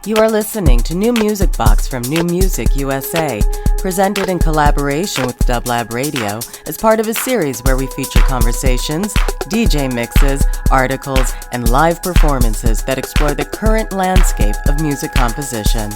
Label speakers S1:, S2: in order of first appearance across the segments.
S1: You are listening to New Music Box from New Music USA, presented in collaboration with Dublab Radio as part of a series where we feature conversations, DJ mixes, articles, and live performances that explore the current landscape of music composition.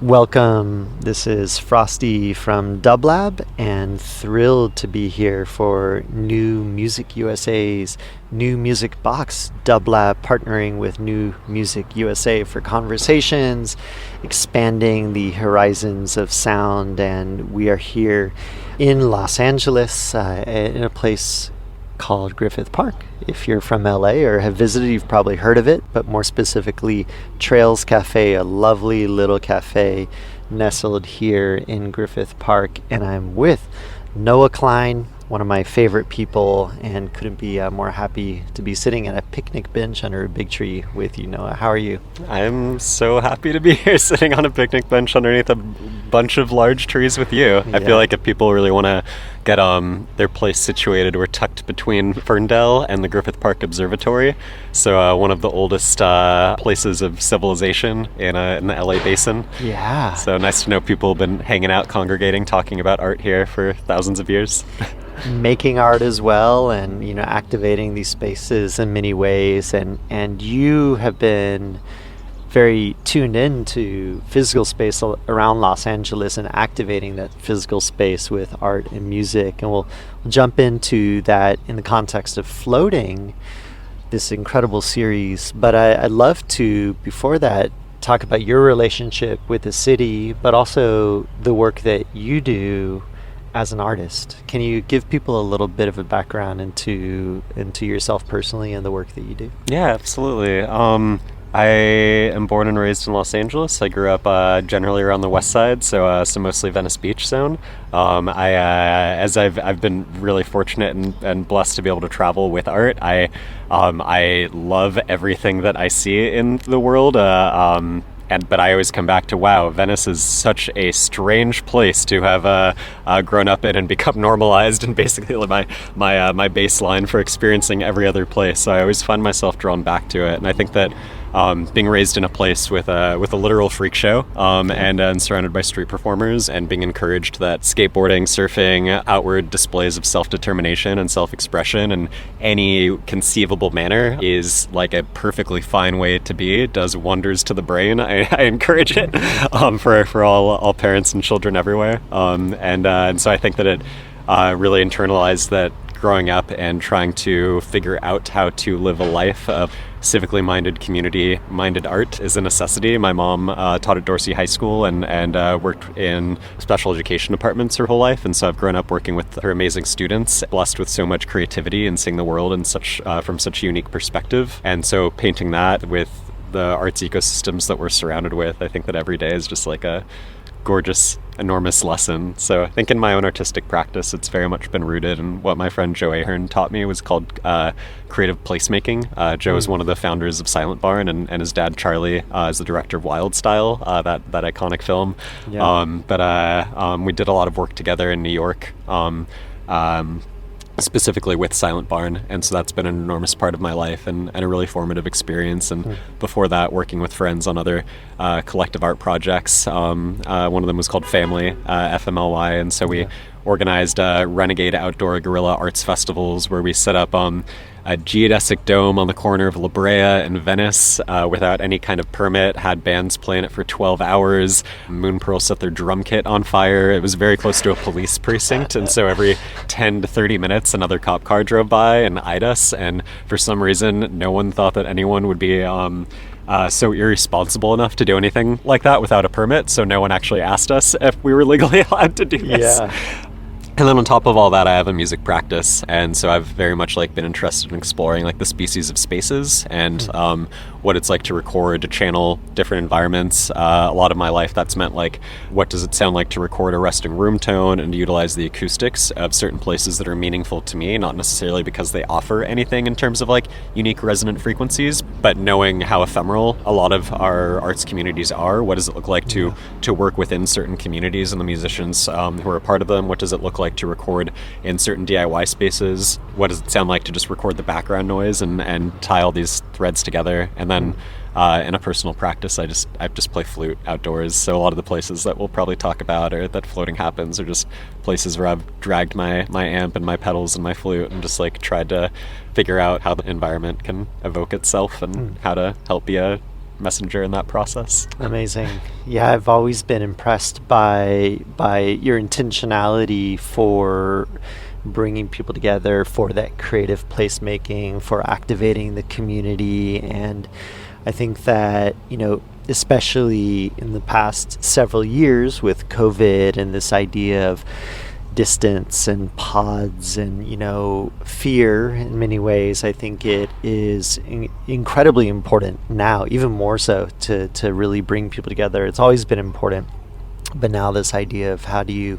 S2: Welcome, this is Frosty from Dublab, and thrilled to be here for New Music USA's New Music Box. Dublab partnering with New Music USA for conversations, expanding the horizons of sound, and we are here in Los Angeles in a place called Griffith Park. If you're from LA or have visited, you've probably heard of it, but more specifically Trails Cafe, a lovely little cafe nestled here in Griffith Park. And I'm with Noah Klein, one of my favorite people, and couldn't be more happy to be sitting at a picnic bench under a big tree with you, Noah. How are you?
S3: I'm so happy to be here sitting on a picnic bench underneath a bunch of large trees with you. Yeah. I feel like if people really want to get their place situated, we're tucked between Ferndale and the Griffith Park Observatory, so one of the oldest places of civilization in the LA basin.
S2: Yeah.
S3: So nice to know people have been hanging out, congregating, talking about art here for thousands of years.
S2: Making art as well, and activating these spaces in many ways, and you have been very tuned in to physical space around Los Angeles and activating that physical space with art and music, and we'll jump into that in the context of Floating, this incredible series. But I'd love to, before that, talk about your relationship with the city, but also the work that you do as an artist. Can you give people a little bit of a background into yourself personally and the work that you do?
S3: Yeah, absolutely. I am born and raised in Los Angeles. I grew up generally around the west side, so mostly Venice Beach zone. As I've been really fortunate and blessed to be able to travel with art. I love everything that I see in the world. But I always come back to, wow, Venice is such a strange place to have grown up in and become normalized, and basically my baseline for experiencing every other place. So I always find myself drawn back to it, and I think that being raised in a place with a literal freak show and surrounded by street performers, and being encouraged that skateboarding, surfing, outward displays of self-determination and self-expression in any conceivable manner is like a perfectly fine way to be. It does wonders to the brain. I encourage it for all parents and children everywhere. And so I think that it really internalized that growing up and trying to figure out how to live a life of civically minded, community-minded art is a necessity. My mom taught at Dorsey High School and worked in special education departments her whole life, and so I've grown up working with her amazing students, blessed with so much creativity and seeing the world in from such a unique perspective. And so painting that with the arts ecosystems that we're surrounded with, I think that every day is just like a gorgeous, enormous lesson. So I think in my own artistic practice, it's very much been rooted in what my friend Joe Ahern taught me, was called creative placemaking. Joe is one of the founders of Silent Barn, and his dad Charlie is the director of Wild Style, that iconic film. Yeah. We did a lot of work together in New York, specifically with Silent Barn, and so that's been an enormous part of my life and a really formative experience. And before that, working with friends on other collective art projects. One of them was called Family, FMLY, and so we organized renegade outdoor guerrilla arts festivals where we set up a geodesic dome on the corner of La Brea and Venice without any kind of permit, had bands playing it for 12 hours. Moon Pearl set their drum kit on fire. It was very close to a police precinct, and so every 10 to 30 minutes another cop car drove by and eyed us, and for some reason no one thought that anyone would be so irresponsible enough to do anything like that without a permit, so no one actually asked us if we were legally allowed to do this. Yeah. And then on top of all that, I have a music practice, and so I've very much been interested in exploring the species of spaces, and what it's like to record, to channel different environments. A lot of my life that's meant like, what does it sound like to record a resting room tone and to utilize the acoustics of certain places that are meaningful to me, not necessarily because they offer anything in terms of like unique resonant frequencies, but knowing how ephemeral a lot of our arts communities are. What does it look like to work within certain communities and the musicians who are a part of them? What does it look like to record in certain DIY spaces? What does it sound like to just record the background noise and tie all these threads together? And then in a personal practice, I just play flute outdoors. So a lot of the places that we'll probably talk about or that floating happens are just places where I've dragged my amp and my pedals and my flute and just like tried to figure out how the environment can evoke itself and how to help be a messenger in that process.
S2: Amazing. Yeah, I've always been impressed by your intentionality for bringing people together, for that creative placemaking, for activating the community. And I think that, especially in the past several years with COVID and this idea of distance and pods and, fear in many ways, I think it is incredibly important now, even more so, to really bring people together. It's always been important, but now this idea of how do you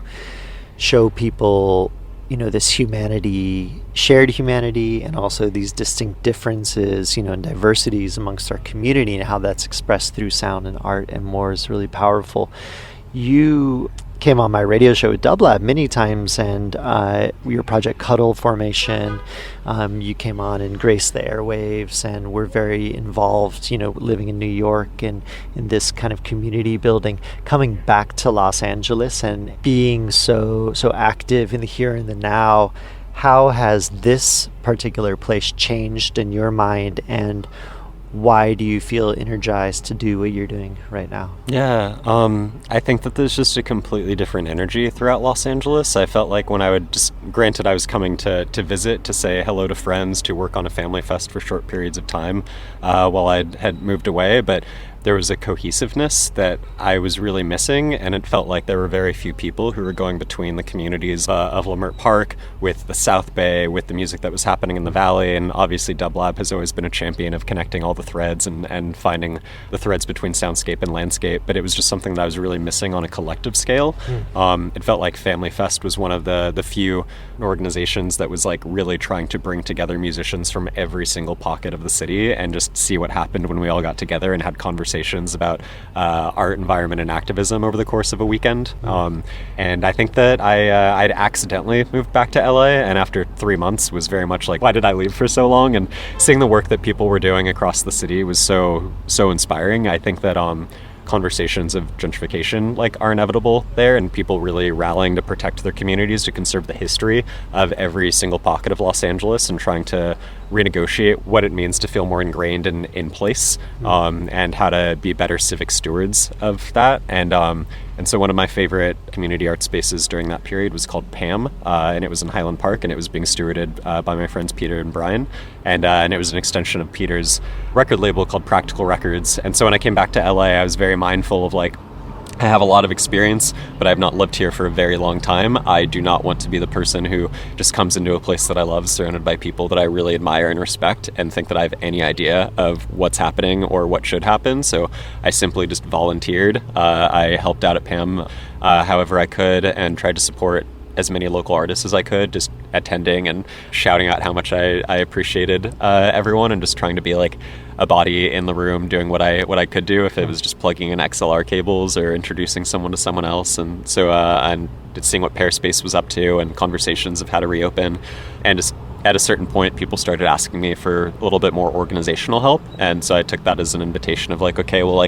S2: show people this humanity, shared humanity, and also these distinct differences, and diversities amongst our community, and how that's expressed through sound and art and more is really powerful. You came on my radio show with Dublab many times, and your project Cuddle Formation, you came on and graced the airwaves, and we're very involved, living in New York and in this kind of community building. Coming back to Los Angeles and being so active in the here and the now, how has this particular place changed in your mind, and why do you feel energized to do what you're doing right now?
S3: Yeah, I think that there's just a completely different energy throughout Los Angeles. I felt like when I would granted I was coming to visit, to say hello to friends, to work on a family fest for short periods of time while I had moved away, but there was a cohesiveness that I was really missing, and it felt like there were very few people who were going between the communities of Leimert Park with the South Bay, with the music that was happening in the Valley. And obviously Dublab has always been a champion of connecting all the threads and finding the threads between soundscape and landscape, but it was just something that I was really missing on a collective scale. It felt like Family Fest was one of the few organizations that was like really trying to bring together musicians from every single pocket of the city and just see what happened when we all got together and had conversations about art, environment, and activism over the course of a weekend. And I think that I'd accidentally moved back to LA, and after 3 months was very much like, why did I leave for so long? And seeing the work that people were doing across the city was so inspiring. I think that conversations of gentrification are inevitable there, and people really rallying to protect their communities, to conserve the history of every single pocket of Los Angeles, and trying to renegotiate what it means to feel more ingrained in place, and how to be better civic stewards of that. And so one of my favorite community art spaces during that period was called PAM, and it was in Highland Park, and it was being stewarded by my friends Peter and Brian, and it was an extension of Peter's record label called Practical Records. And so when I came back to LA, I was very mindful of I have a lot of experience, but I've not lived here for a very long time. I do not want to be the person who just comes into a place that I love, surrounded by people that I really admire and respect, and think that I have any idea of what's happening or what should happen. So I simply just volunteered. I helped out at PAM however I could, and tried to support as many local artists as I could, just attending and shouting out how much I appreciated everyone, and just trying to be a body in the room, doing what I could do, if it was just plugging in XLR cables or introducing someone to someone else. And so and seeing what Pairspace was up to, and conversations of how to reopen. And just at a certain point, people started asking me for a little bit more organizational help, and so I took that as an invitation of okay, well,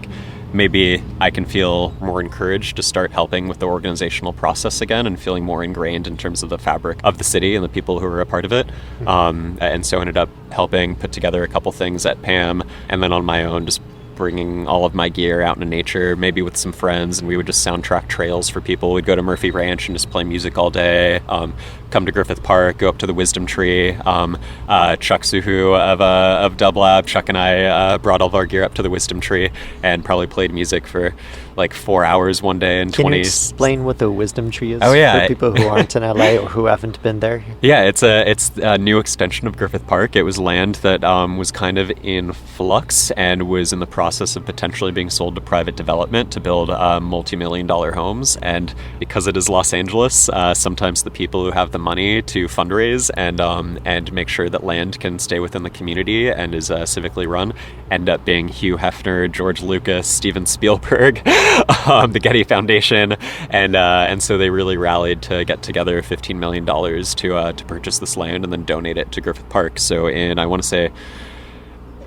S3: maybe I can feel more encouraged to start helping with the organizational process again, and feeling more ingrained in terms of the fabric of the city and the people who are a part of it. And so ended up helping put together a couple things at PAM, and then on my own, just bringing all of my gear out into nature, maybe with some friends, and we would just soundtrack trails for people. We'd go to Murphy Ranch and just play music all day. come to Griffith Park, go up to the Wisdom Tree. Chuck Suhu of Dublab, Chuck and I brought all of our gear up to the Wisdom Tree and probably played music for like 4 hours one day in 20.
S2: Can you explain what the Wisdom Tree is
S3: for
S2: people who aren't in LA or who haven't been there?
S3: Yeah, it's a new extension of Griffith Park. It was land that was kind of in flux and was in the process of potentially being sold to private development to build multi-million-dollar homes. And because it is Los Angeles, sometimes the people who have the money to fundraise and make sure that land can stay within the community and is civically run end up being Hugh Hefner, George Lucas, Steven Spielberg, the Getty Foundation, and so they really rallied to get together $15 million to purchase this land and then donate it to Griffith Park. So I want to say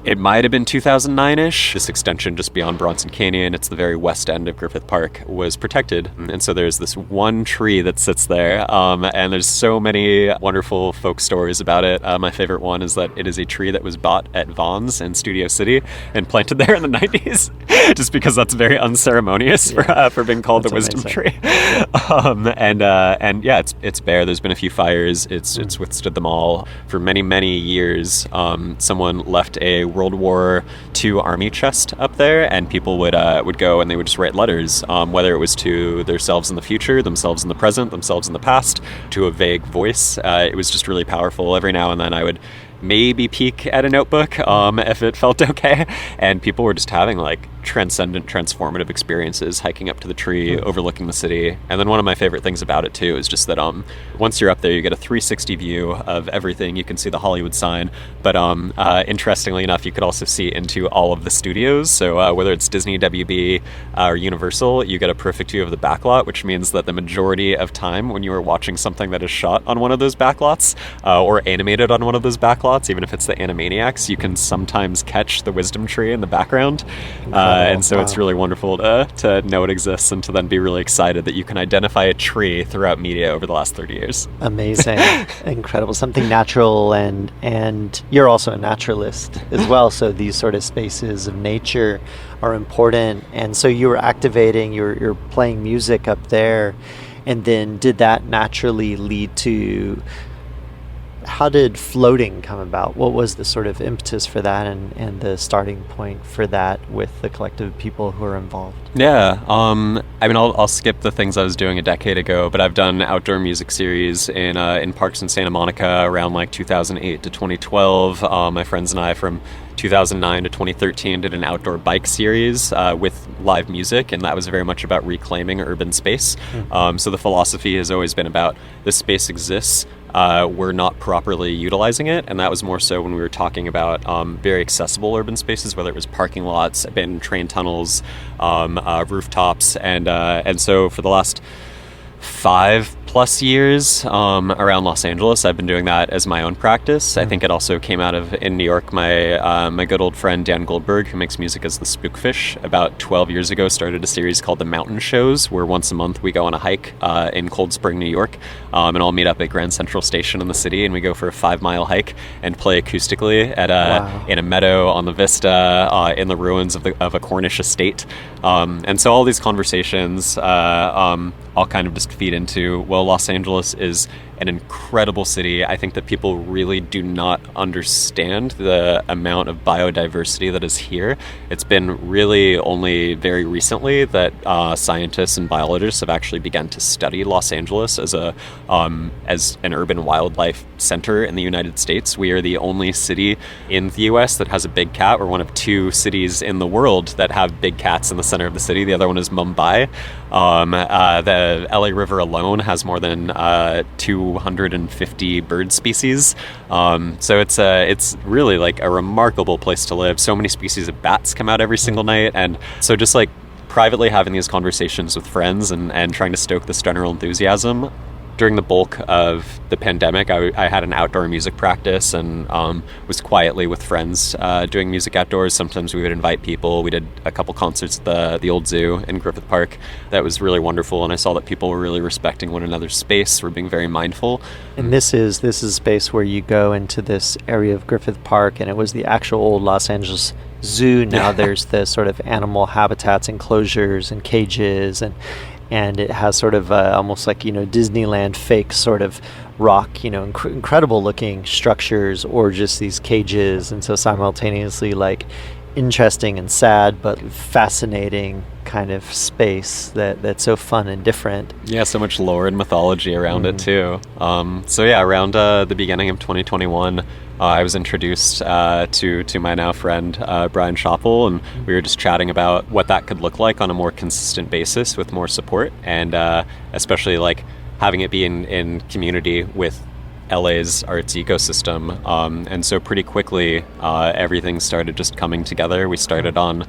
S3: it might have been 2009-ish. This extension just beyond Bronson Canyon, it's the very west end of Griffith Park, was protected. And so there's this one tree that sits there, and there's so many wonderful folk stories about it. My favorite one is that it is a tree that was bought at Vaughn's in Studio City and planted there in the 90s, just because that's very unceremonious for being called the Wisdom Tree. And yeah, it's bare. There's been a few fires. It's withstood them all. For many, many years, someone left a World War II army chest up there, and people would go and they would just write letters, whether it was to themselves in the future, themselves in the present, themselves in the past, to a vague voice. It was just really powerful. Every now and then I would maybe peek at a notebook if it felt okay, and people were just having like transcendent, transformative experiences hiking up to the tree, overlooking the city. And then one of my favorite things about it too is just that once you're up there, you get a 360 view of everything. You can see the Hollywood sign, but interestingly enough, you could also see into all of the studios. So whether it's Disney, WB, or Universal, you get a perfect view of the backlot, which means that the majority of time when you are watching something that is shot on one of those backlots or animated on one of those backlots, even if it's the NMBx, you can sometimes catch the Wisdom Tree in the background. And so it's really wonderful to know it exists and to then be really excited that you can identify a tree throughout media over the last 30 years.
S2: Amazing. Incredible. Something natural, and you're also a naturalist as well, so these sort of spaces of nature are important. And so you were activating, you're playing music up there, and then did that naturally lead to... How did floating come about? What was the sort of impetus for that and the starting point for that with the collective of people who are involved?
S3: Yeah, I mean, I'll skip the things I was doing a decade ago, but I've done outdoor music series in parks in Santa Monica around like 2008 to 2012. My friends and I from 2009 to 2013 did an outdoor bike series with live music, and that was very much about reclaiming urban space. So the philosophy has always been about this space exists, we're not properly utilizing it, and that was more so when we were talking about very accessible urban spaces, whether it was parking lots, abandoned train tunnels, rooftops, and so for the last 5+ years around Los Angeles, I've been doing that as my own practice. I think it also came out of, in New York, my good old friend Dan Goldberg, who makes music as the Spookfish, about 12 years ago started a series called The Mountain Shows, where once a month we go on a hike in Cold Spring, New York, and I'll meet up at Grand Central Station in the city, and we go for a 5-mile hike and play acoustically at in a meadow on the Vista, in the ruins of a Cornish estate. And so all these conversations all kind of just feed into, well, Los Angeles is an incredible city. I think that people really do not understand the amount of biodiversity that is here. It's been really only very recently that scientists and biologists have actually begun to study Los Angeles as an urban wildlife center in the United States. We are the only city in the U.S. that has a big cat. We're one of 2 cities in the world that have big cats in the center of the city. The other one is Mumbai. The LA River alone has more than 250 bird species. So it's really like a remarkable place to live. So many species of bats come out every single night. And so just like privately having these conversations with friends and trying to stoke this general enthusiasm. During the bulk of the pandemic, I had an outdoor music practice and was quietly with friends doing music outdoors. Sometimes we would invite people. We did a couple concerts at the old zoo in Griffith Park. That was really wonderful, and I saw that people were really respecting one another's space. We're being very mindful.
S2: And this is a space where you go into this area of Griffith Park, and it was the actual old Los Angeles Zoo. Now there's the sort of animal habitats, enclosures, and cages, and it has sort of almost like, Disneyland fake sort of rock, incredible looking structures, or just these cages, and so simultaneously like interesting and sad but fascinating kind of space that's so fun and different.
S3: Yeah, so much lore and mythology around it too. So yeah, around the beginning of 2021, I was introduced to my now friend Brian Schoppel, and we were just chatting about what that could look like on a more consistent basis with more support, and especially like having it be in community with LA's arts ecosystem. And so pretty quickly, everything started just coming together. We started on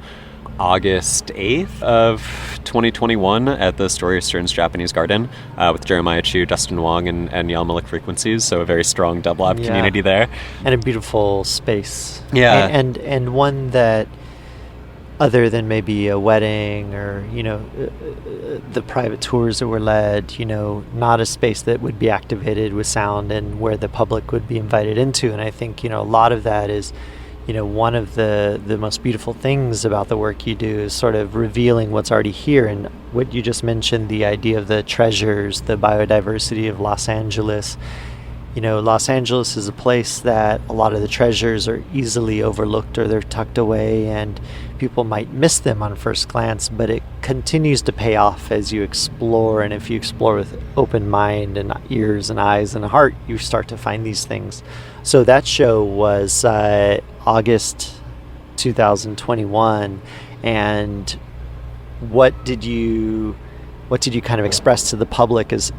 S3: August 8th of 2021 at the Story of Stern's Japanese Garden with Jeremiah Chu, Dustin Wong, and Yalmalik Frequencies, so a very strong Dublab community there.
S2: And a beautiful space.
S3: Yeah.
S2: And one that, other than maybe a wedding or, the private tours that were led, not a space that would be activated with sound and where the public would be invited into. And I think, a lot of that is, one of the most beautiful things about the work you do is sort of revealing what's already here. And what you just mentioned, the idea of the treasures, the biodiversity of Los Angeles. Los Angeles is a place that a lot of the treasures are easily overlooked, or they're tucked away, and people might miss them on first glance, but it continues to pay off as you explore. And if you explore with open mind and ears and eyes and heart, you start to find these things. So that show was August 2021, and what did you kind of express to the public as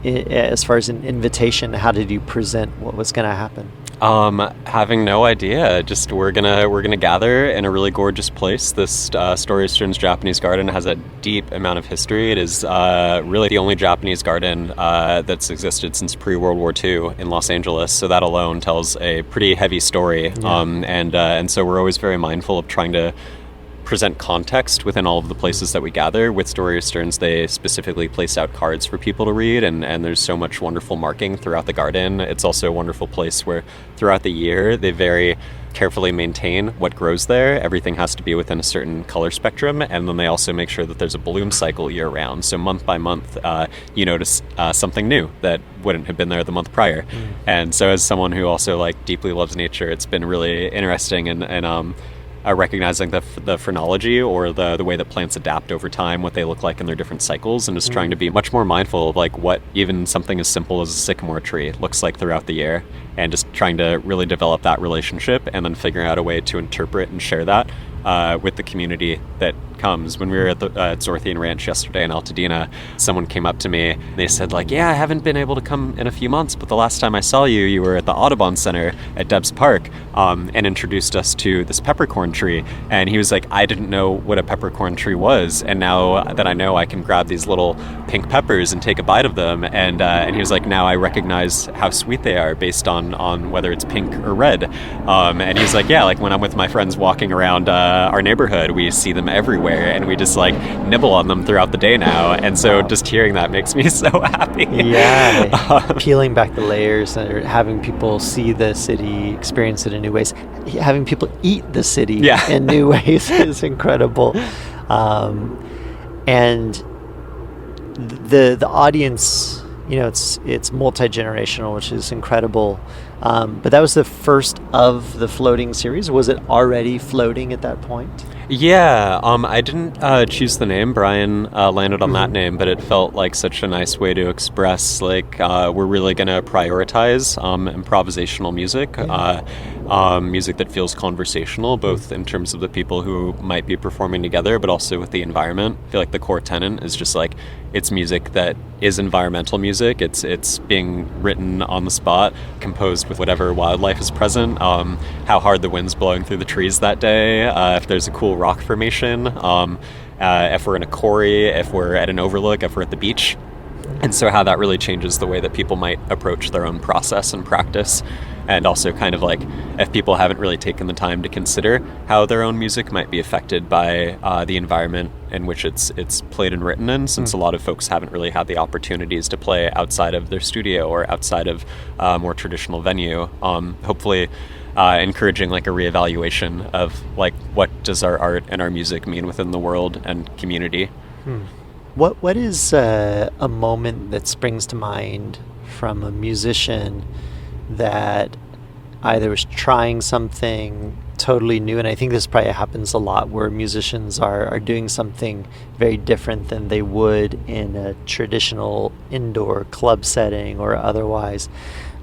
S2: far as an invitation? How did you present what was going to happen?
S3: Having no idea. Just we're gonna gather in a really gorgeous place. This Story of Stern's Japanese Garden has a deep amount of history. It is really the only Japanese garden that's existed since pre-World War II in Los Angeles. So that alone tells a pretty heavy story.
S2: Yeah.
S3: And so we're always very mindful of trying to present context within all of the places that we gather. With Story of Sterns, they specifically place out cards for people to read, and there's so much wonderful marking throughout the garden. It's also a wonderful place where throughout the year they very carefully maintain what grows there. Everything has to be within a certain color spectrum, and then they also make sure that there's a bloom cycle year round. So month by month, you notice something new that wouldn't have been there the month prior. And so as someone who also like deeply loves nature, it's been really interesting and recognizing the phrenology, or the way that plants adapt over time, what they look like in their different cycles, and just trying to be much more mindful of like what even something as simple as a sycamore tree looks like throughout the year, and just trying to really develop that relationship, and then figuring out a way to interpret and share that with the community that comes. When we were at the Zorthian Ranch yesterday in Altadena, someone came up to me. They said like, yeah, I haven't been able to come in a few months, but the last time I saw you, you were at the Audubon Center at Debs Park, and introduced us to this peppercorn tree. And he was like, I didn't know what a peppercorn tree was, and now that I know, I can grab these little pink peppers and take a bite of them. And he was like, now I recognize how sweet they are based on whether it's pink or red. And he's like, yeah, like when I'm with my friends walking around our neighborhood, we see them everywhere, and we just like nibble on them throughout the day now. And so just hearing that makes me so happy.
S2: Yeah. Peeling back the layers and having people see the city, experience it in new ways, having people eat the city in new ways is incredible. And the audience, it's multi-generational, which is incredible. But that was the first of the floating series. Was it already floating at that point?
S3: Yeah, I didn't choose the name. Brian landed on that name, but it felt like such a nice way to express, like, we're really going to prioritize improvisational music, music that feels conversational, both in terms of the people who might be performing together, but also with the environment. I feel like the core tenet is just like, it's music that is environmental music. It's being written on the spot, composed with whatever wildlife is present, how hard the wind's blowing through the trees that day, if there's a cool rock formation, if we're in a quarry, if we're at an overlook, if we're at the beach. And so how that really changes the way that people might approach their own process and practice. And also kind of like, if people haven't really taken the time to consider how their own music might be affected by the environment in which it's played and written in, since a lot of folks haven't really had the opportunities to play outside of their studio or outside of a more traditional venue. Hopefully encouraging like a reevaluation of like, what does our art and our music mean within the world and community.
S2: What is a moment that springs to mind from a musician that either was trying something totally new, and I think this probably happens a lot, where musicians are doing something very different than they would in a traditional indoor club setting or otherwise.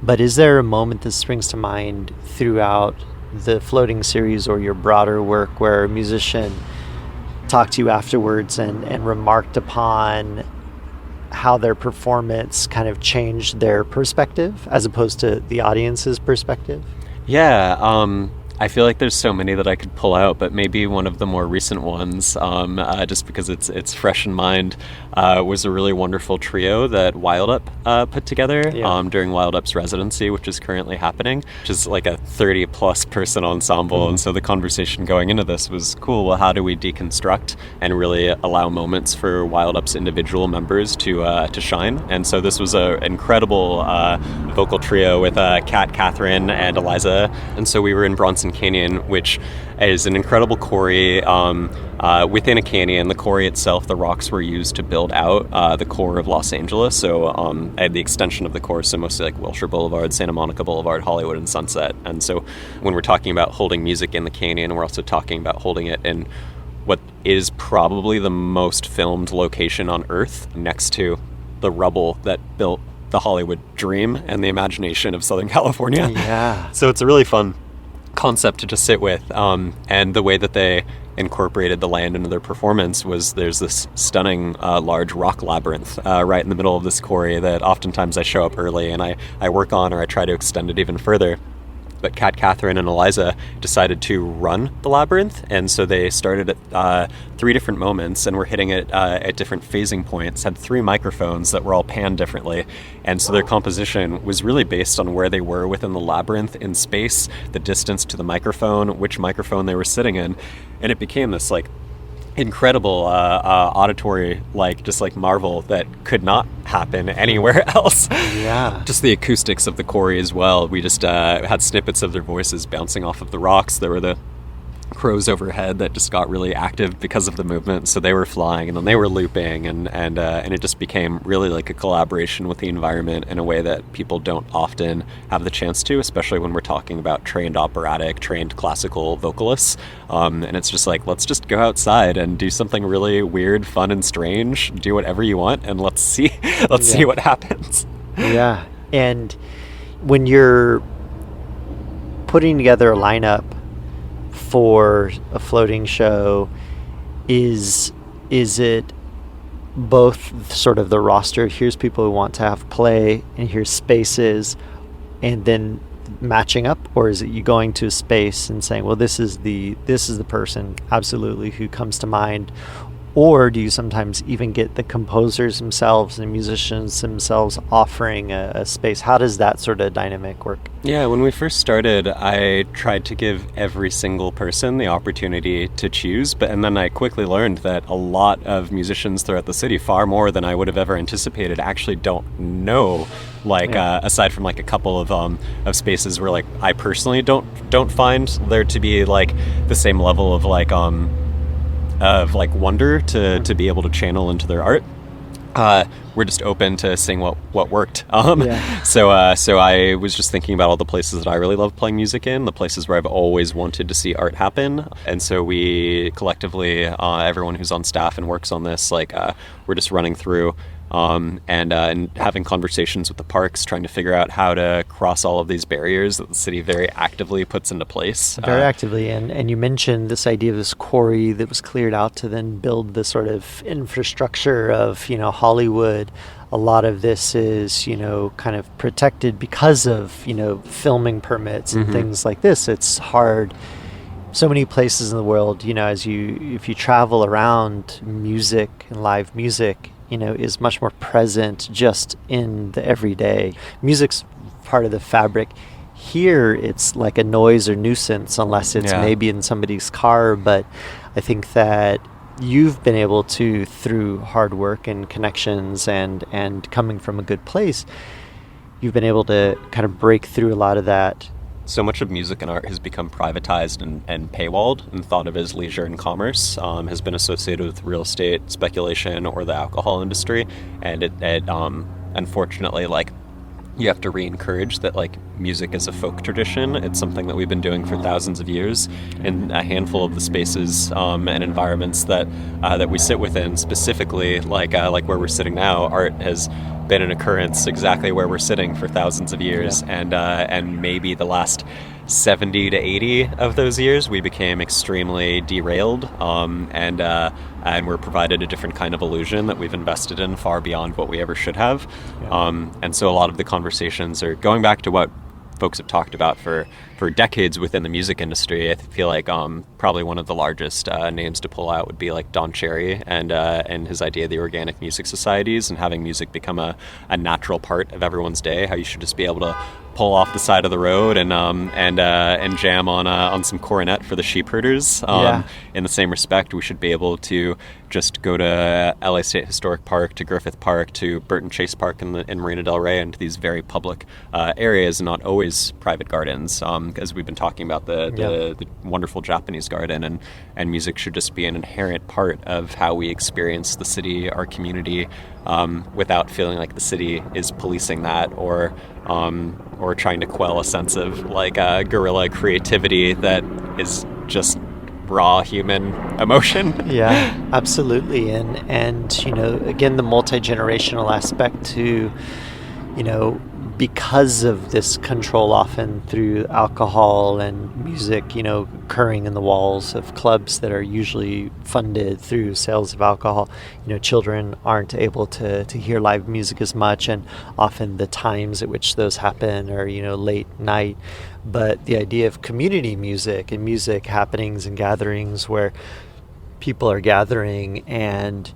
S2: But is there a moment that springs to mind throughout the Floating series or your broader work where a musician talked to you afterwards and remarked upon how their performance kind of changed their perspective as opposed to the audience's perspective?
S3: Yeah, I feel like there's so many that I could pull out, but maybe one of the more recent ones, just because it's fresh in mind, was a really wonderful trio that Wild Up put together during Wild Up's residency, which is currently happening, which is like a 30-plus person ensemble. And so the conversation going into this was, cool, well, how do we deconstruct and really allow moments for Wild Up's individual members to shine? And so this was an incredible vocal trio with Kat, Catherine, and Eliza. And so we were in Bronson Canyon, which is an incredible quarry within a canyon. The quarry itself, the rocks were used to build out the core of Los Angeles. So the extension of the core, so mostly like Wilshire Boulevard, Santa Monica Boulevard, Hollywood, and Sunset. And so when we're talking about holding music in the canyon, we're also talking about holding it in what is probably the most filmed location on Earth, next to the rubble that built the Hollywood dream and the imagination of Southern California.
S2: Yeah.
S3: So it's a really fun concept to just sit with, and the way that they incorporated the land into their performance was there's this stunning large rock labyrinth right in the middle of this quarry that oftentimes I show up early and I work on, or I try to extend it even further. But Kat, Catherine, and Eliza decided to run the labyrinth, and so they started at 3 different moments and were hitting it at different phasing points, had 3 microphones that were all panned differently, and so their composition was really based on where they were within the labyrinth in space, the distance to the microphone, which microphone they were sitting in, and it became this like incredible auditory just marvel that could not happen anywhere else.
S2: Yeah.
S3: Just the acoustics of the quarry as well. We just had snippets of their voices bouncing off of the rocks. There were the crows overhead that just got really active because of the movement, so they were flying and then they were looping, and it just became really like a collaboration with the environment in a way that people don't often have the chance to, especially when we're talking about trained operatic, trained classical vocalists, and it's just like, let's just go outside and do something really weird, fun, and strange, do whatever you want, and let's see what happens.
S2: Yeah. And when you're putting together a lineup for a floating show, is it both sort of the roster, here's people who want to have play and here's spaces, and then matching up, or is it you going to a space and saying, well, this is the person absolutely who comes to mind? Or do you sometimes even get the composers themselves and musicians themselves offering a space? How does that sort of dynamic work?
S3: Yeah, when we first started, I tried to give every single person the opportunity to choose, and then I quickly learned that a lot of musicians throughout the city, far more than I would have ever anticipated, actually don't know, aside from like a couple of spaces where I personally don't find there to be the same level of wonder to be able to channel into their art. We're just open to seeing what worked. So I was just thinking about all the places that I really love playing music in, the places where I've always wanted to see art happen. And so we collectively, everyone who's on staff and works on this, we're just running through and having conversations with the parks, trying to figure out how to cross all of these barriers that the city very actively puts into place.
S2: Very actively, and you mentioned this idea of this quarry that was cleared out to then build the sort of infrastructure of, Hollywood. A lot of this is, kind of protected because of, filming permits and things like this. It's hard. So many places in the world, if you travel around, music and live music, is much more present just in the everyday. Music's part of the fabric. Here, it's like a noise or nuisance unless it's maybe in somebody's car. But I think that you've been able to, through hard work and connections and coming from a good place, you've been able to kind of break through a lot of that
S3: so much of music and art has become privatized and paywalled and thought of as leisure and commerce, has been associated with real estate speculation or the alcohol industry, and it unfortunately, like, you have to re-encourage that, like, music is a folk tradition. It's something that we've been doing for thousands of years in a handful of the spaces and environments that we sit within. Specifically, like where we're sitting now, art has been an occurrence exactly where we're sitting for thousands of years, and maybe the last 70 to 80 of those years we became extremely derailed, and we're provided a different kind of illusion that we've invested in far beyond what we ever should have. And so a lot of the conversations are going back to what folks have talked about for decades within the music industry. I feel like probably one of the largest names to pull out would be like Don Cherry and his idea of the organic music societies, and having music become a natural part of everyone's day. How you should just be able to pull off the side of the road and jam on some cornet for the sheep herders. In the same respect, we should be able to just go to LA State Historic Park, to Griffith Park, to Burton Chase Park in Marina Del Rey, and to these very public areas, and not always private gardens. As we've been talking about the wonderful Japanese garden, and music should just be an inherent part of how we experience the city, our community, without feeling like the city is policing that or trying to quell a sense of like guerrilla creativity that is just raw human emotion.
S2: Yeah, absolutely. And you know, again, the multi-generational aspect to, you know, because of this control often through alcohol and music, you know, occurring in the walls of clubs that are usually funded through sales of alcohol, you know, children aren't able to hear live music as much, and often the times at which those happen are, you know, late night. But the idea of community music and music happenings and gatherings where people are gathering, and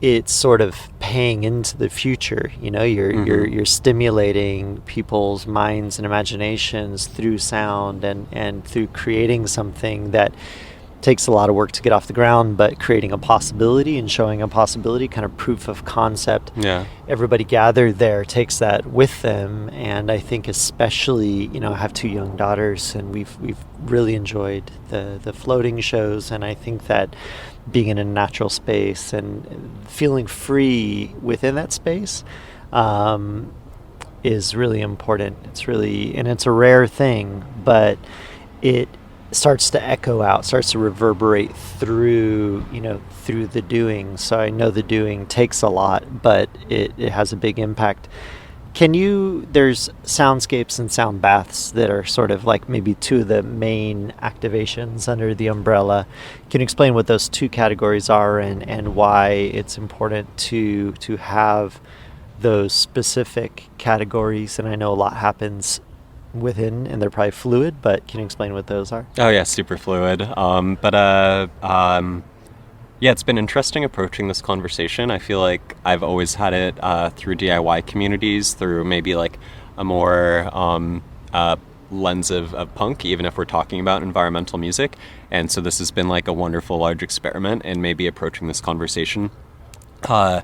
S2: it's sort of paying into the future. You know, you're stimulating people's minds and imaginations through sound and through creating something that takes a lot of work to get off the ground, but creating a possibility and showing a possibility, kind of proof of concept.
S3: Yeah.
S2: Everybody gathered there takes that with them, and I think especially, you know, I have 2 young daughters, and we've really enjoyed the floating shows, and I think that being in a natural space and feeling free within that space is really important. It's a rare thing, but it starts to echo out, starts to reverberate through, you know, through the doing. So I know the doing takes a lot, but it has a big impact. There's soundscapes and sound baths that are sort of like maybe 2 of the main activations under the umbrella. Can you explain what those 2 categories are and why it's important to have those specific categories? And I know a lot happens within, and they're probably fluid, but can you explain what those are?
S3: Oh yeah, super fluid. Yeah, it's been interesting approaching this conversation. I feel like I've always had it through DIY communities, through maybe like a more lens of punk, even if we're talking about environmental music. And so this has been like a wonderful large experiment in maybe approaching this conversation. I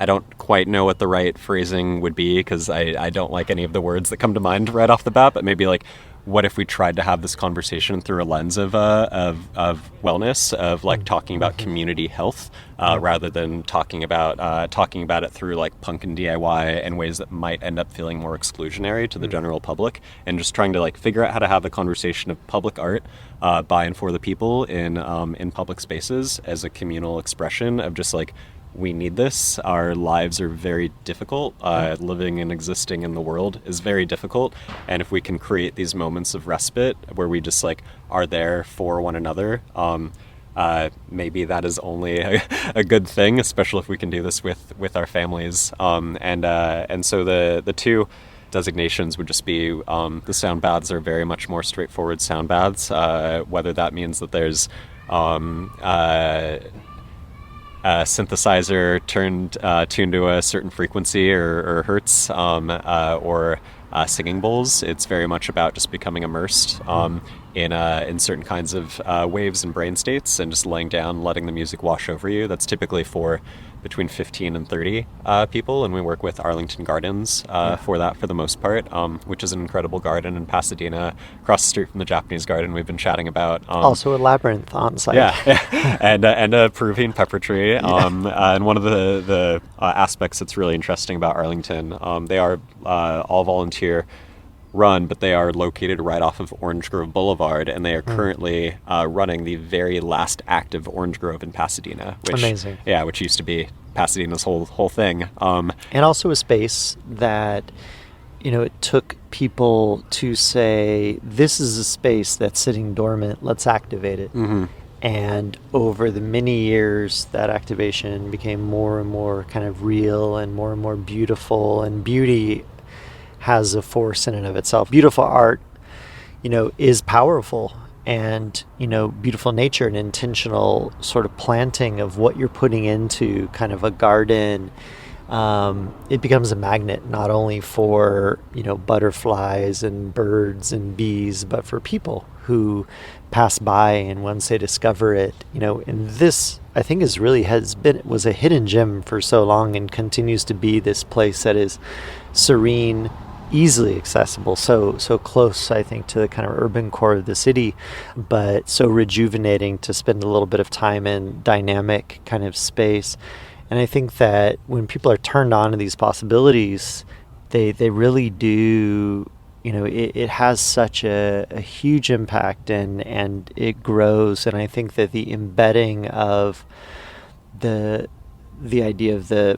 S3: don't quite know what the right phrasing would be, because I don't like any of the words that come to mind right off the bat, but maybe like, what if we tried to have this conversation through a lens of wellness, of like talking about community health, rather than talking about it through like punk and DIY in ways that might end up feeling more exclusionary to the general public, and just trying to like figure out how to have the conversation of public art by and for the people in public spaces as a communal expression of just like, we need this. Our lives are very difficult. Living and existing in the world is very difficult. And if we can create these moments of respite where we just like are there for one another, maybe that is only a good thing, especially if we can do this with our families. And so the 2 designations would just be the sound baths are very much more straightforward sound baths, whether that means that there's synthesizer tuned to a certain frequency or hertz, or singing bowls. It's very much about just becoming immersed in certain kinds of waves and brain states, and just laying down, letting the music wash over you. That's typically for between 15 and 30 people, and we work with Arlington Gardens for that for the most part, which is an incredible garden in Pasadena, across the street from the Japanese garden we've been chatting about.
S2: Also a labyrinth on site.
S3: Yeah, and a Peruvian pepper tree. And one of the aspects that's really interesting about Arlington, they are all volunteer run, but they are located right off of Orange Grove Boulevard, and they are currently running the very last active orange grove in Pasadena. Which,
S2: amazing.
S3: Yeah, which used to be Pasadena's whole thing.
S2: And also a space that, it took people to say, this is a space that's sitting dormant, let's activate it.
S3: Mm-hmm.
S2: And over the many years, that activation became more and more kind of real and more beautiful, and beauty has a force in and of itself. Beautiful art, is powerful, and, beautiful nature and intentional sort of planting of what you're putting into kind of a garden, it becomes a magnet, not only for, butterflies and birds and bees, but for people who pass by, and once they discover it, and this, I think, was a hidden gem for so long, and continues to be this place that is serene, easily accessible, so close, I think, to the kind of urban core of the city, but so rejuvenating to spend a little bit of time in dynamic kind of space. And I think that when people are turned on to these possibilities, they really do, it has such a huge impact, and it grows. And I think that the embedding of the idea of the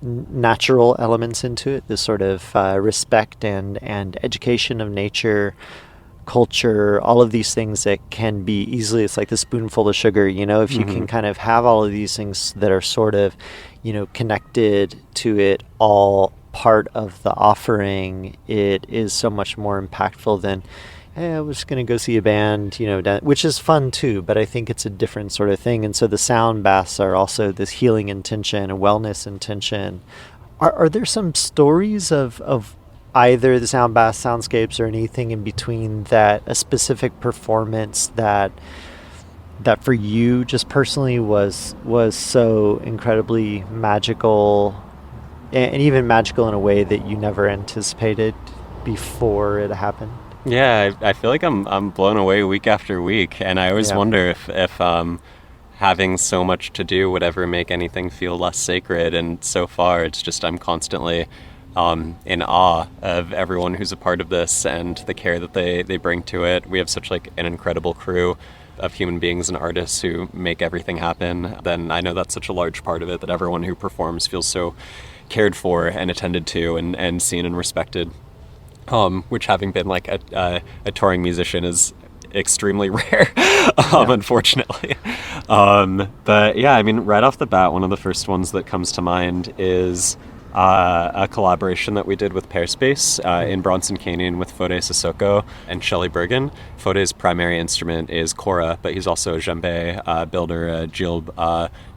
S2: natural elements into it, this sort of respect and education of nature, culture, all of these things that can be easily, it's like the spoonful of sugar, if you can kind of have all of these things that are sort of, connected to it, all part of the offering, it is so much more impactful than, hey, I was going to go see a band, which is fun too, but I think it's a different sort of thing. And so the sound baths are also this healing intention, a wellness intention. Are there some stories of either the sound baths, soundscapes, or anything in between, that a specific performance that for you just personally was so incredibly magical, and even magical in a way that you never anticipated before it happened?
S3: Yeah, I feel like I'm blown away week after week, and I always wonder if having so much to do would ever make anything feel less sacred. And so far, it's just I'm constantly in awe of everyone who's a part of this and the care that they bring to it. We have such an incredible crew of human beings and artists who make everything happen. Then I know that's such a large part of it, that everyone who performs feels so cared for and attended to and seen and respected. Which, having been a touring musician, is extremely rare, unfortunately. But yeah, I mean, right off the bat, one of the first ones that comes to mind is a collaboration that we did with Pairspace in Bronson Canyon with Fode Sissoko and Shelley Bergen. Fode's primary instrument is kora, but he's also a djembe builder, a jil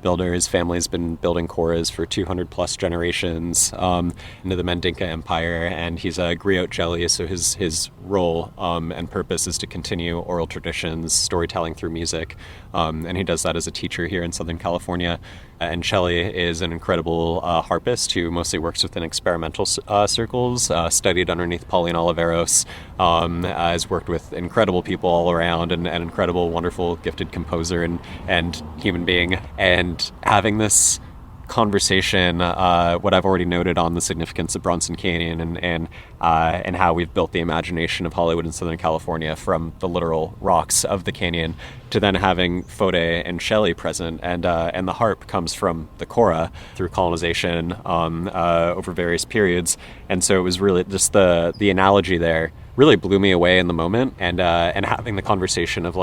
S3: builder. His family's been building koras for 200 plus generations into the Mandinka Empire, and he's a griot jelly, so his role and purpose is to continue oral traditions, storytelling through music, and he does that as a teacher here in Southern California. And Shelley is an incredible harpist who mostly works within experimental circles, studied underneath Pauline Oliveros, has worked with incredible people all around, and an incredible, wonderful, gifted composer and human being. And having this conversation, what I've already noted on the significance of Bronson Canyon and how we've built the imagination of Hollywood and Southern California from the literal rocks of the canyon, to then having Fode and Shelley present, and the harp comes from the kora through colonization over various periods. And so it was really just the analogy there really blew me away in the moment, and having the conversation of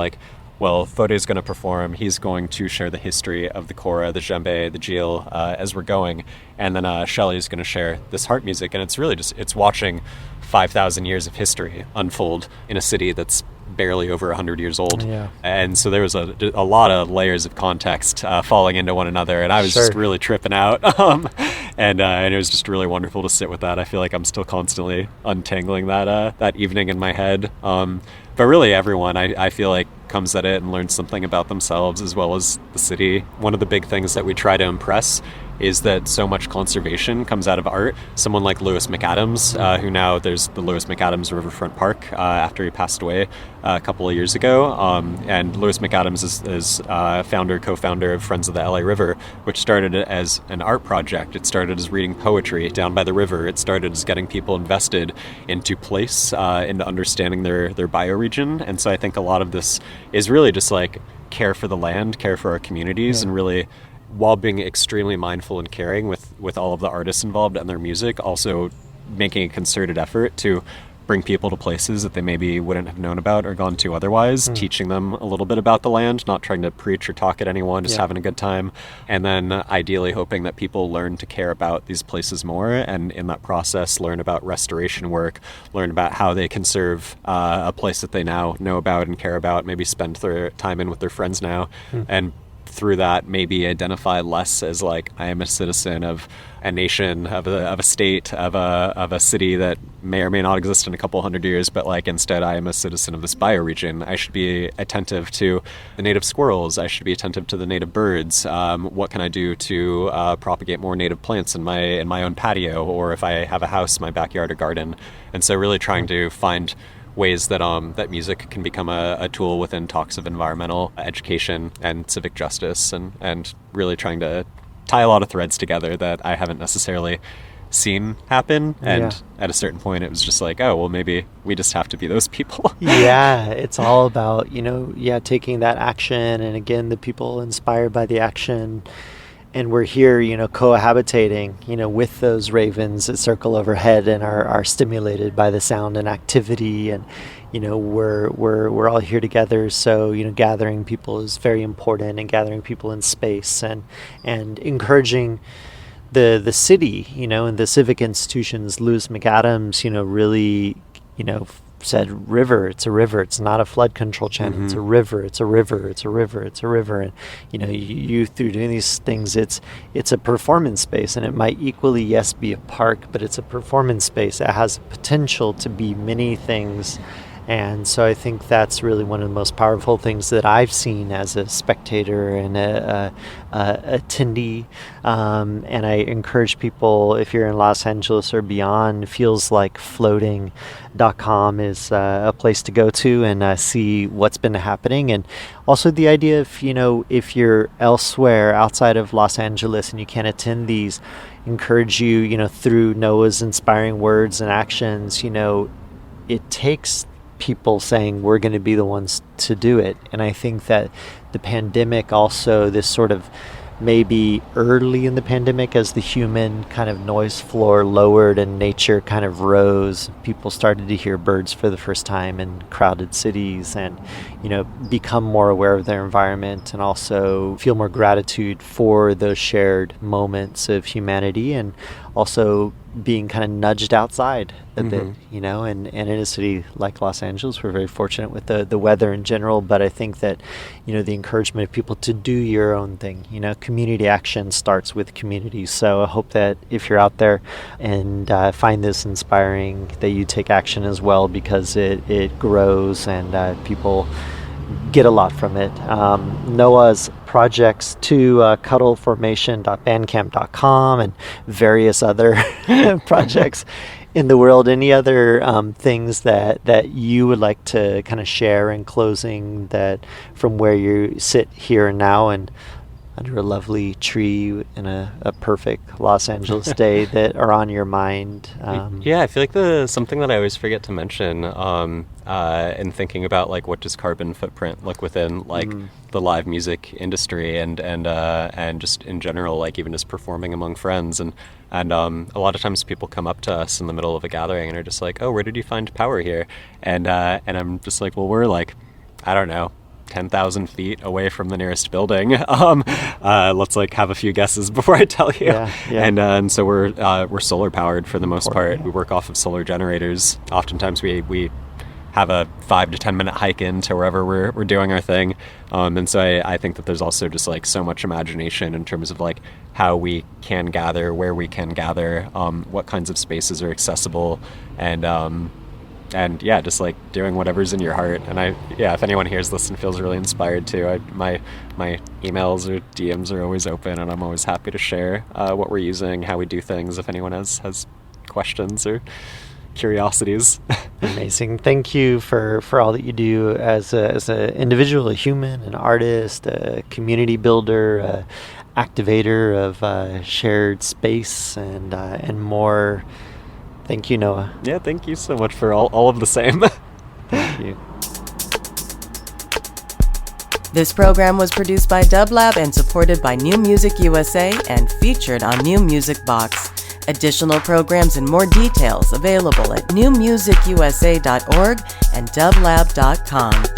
S3: well, Fode is going to perform. He's going to share the history of the kora, the djembe, the jil as we're going. And then Shelley is going to share this harp music. And it's really it's watching 5,000 years of history unfold in a city that's barely over 100 years old.
S2: Yeah.
S3: And so there was a lot of layers of context falling into one another. And I was just really tripping out. And it was just really wonderful to sit with that. I feel like I'm still constantly untangling that evening in my head. But really everyone, I feel like comes at it and learns something about themselves as well as the city. One of the big things that we try to impress is that so much conservation comes out of art. Someone like Lewis McAdams, who now there's the Lewis McAdams Riverfront Park after he passed away a couple of years ago. And Lewis McAdams is co-founder of Friends of the LA River, which started as an art project. It started as reading poetry down by the river. It started as getting people invested into place, into understanding their bioregion. And so I think a lot of this is really just like care for the land, care for our communities, and really, while being extremely mindful and caring with all of the artists involved and their music, also making a concerted effort to bring people to places that they maybe wouldn't have known about or gone to otherwise, teaching them a little bit about the land, not trying to preach or talk at anyone, just having a good time. And then ideally hoping that people learn to care about these places more, and in that process learn about restoration work, learn about how they conserve a place that they now know about and care about, maybe spend their time in with their friends now, and through that maybe identify less as like, I am a citizen of a nation, of a state, of a city that may or may not exist in a couple hundred years, but like instead I am a citizen of this bioregion. I should be attentive to the native squirrels. I should be attentive to the native birds. What can I do to propagate more native plants in my own patio, or if I have a house, my backyard or garden? And so really trying to find ways that that music can become a tool within talks of environmental education and civic justice, and really trying to tie a lot of threads together that I haven't necessarily seen happen. And at a certain point it was just like, oh, well, maybe we just have to be those people.
S2: It's all about, taking that action, and again, the people inspired by the action. And we're here, cohabitating, with those ravens that circle overhead and are stimulated by the sound and activity. And, we're all here together. So, gathering people is very important, and gathering people in space and encouraging the city, and the civic institutions. Lewis McAdams, really, said river, it's a river, it's not a flood control channel, it's a river, it's a river, it's a river, it's a river. And you through doing these things, it's a performance space, and it might equally be a park, but it's a performance space. It has potential to be many things. And so I think that's really one of the most powerful things that I've seen as a spectator and a attendee. And I encourage people, if you're in Los Angeles or beyond, feels like floating.com is a place to go to and see what's been happening. And also the idea of, if you're elsewhere outside of Los Angeles and you can't attend these, encourage you, through Noah's inspiring words and actions, it takes people saying we're going to be the ones to do it. And I think that the pandemic also, this sort of maybe early in the pandemic, as the human kind of noise floor lowered and nature kind of rose, people started to hear birds for the first time in crowded cities, and become more aware of their environment, and also feel more gratitude for those shared moments of humanity, and also being kind of nudged outside a bit, and in a city like Los Angeles, we're very fortunate with the weather in general, but I think that, the encouragement of people to do your own thing, community action starts with community. So I hope that if you're out there and find this inspiring, that you take action as well, because it grows and people get a lot from it. Noah's projects to cuddleformation.bandcamp.com and various other projects in the world. Any other things that you would like to kind of share in closing, that from where you sit here and now and under a lovely tree in a perfect Los Angeles day that are on your mind?
S3: I feel like something that I always forget to mention in thinking about like what does carbon footprint look within like the live music industry and just in general, like even just performing among friends, and a lot of times people come up to us in the middle of a gathering and are just like, oh, where did you find power here? And I'm just like, well, we're like, I don't know, 10,000 feet away from the nearest building. Let's like have a few guesses before I tell you. And so we're solar powered for the most part. We work off of solar generators. Oftentimes we have a 5 to 10 minute hike into wherever we're doing our thing. And so I think that there's also just like so much imagination in terms of like how we can gather, where we can gather, what kinds of spaces are accessible, and and yeah, just like doing whatever's in your heart. And if anyone hears this and feels really inspired too, my emails or DMs are always open, and I'm always happy to share what we're using, how we do things, if anyone has questions or curiosities.
S2: Amazing. Thank you for all that you do as an individual, a human, an artist, a community builder, a activator of shared space and more. Thank you, Noah.
S3: Yeah, thank you so much for all of the same.
S2: Thank you.
S1: This program was produced by Dublab and supported by New Music USA and featured on New Music Box. Additional programs and more details available at newmusicusa.org and dublab.com.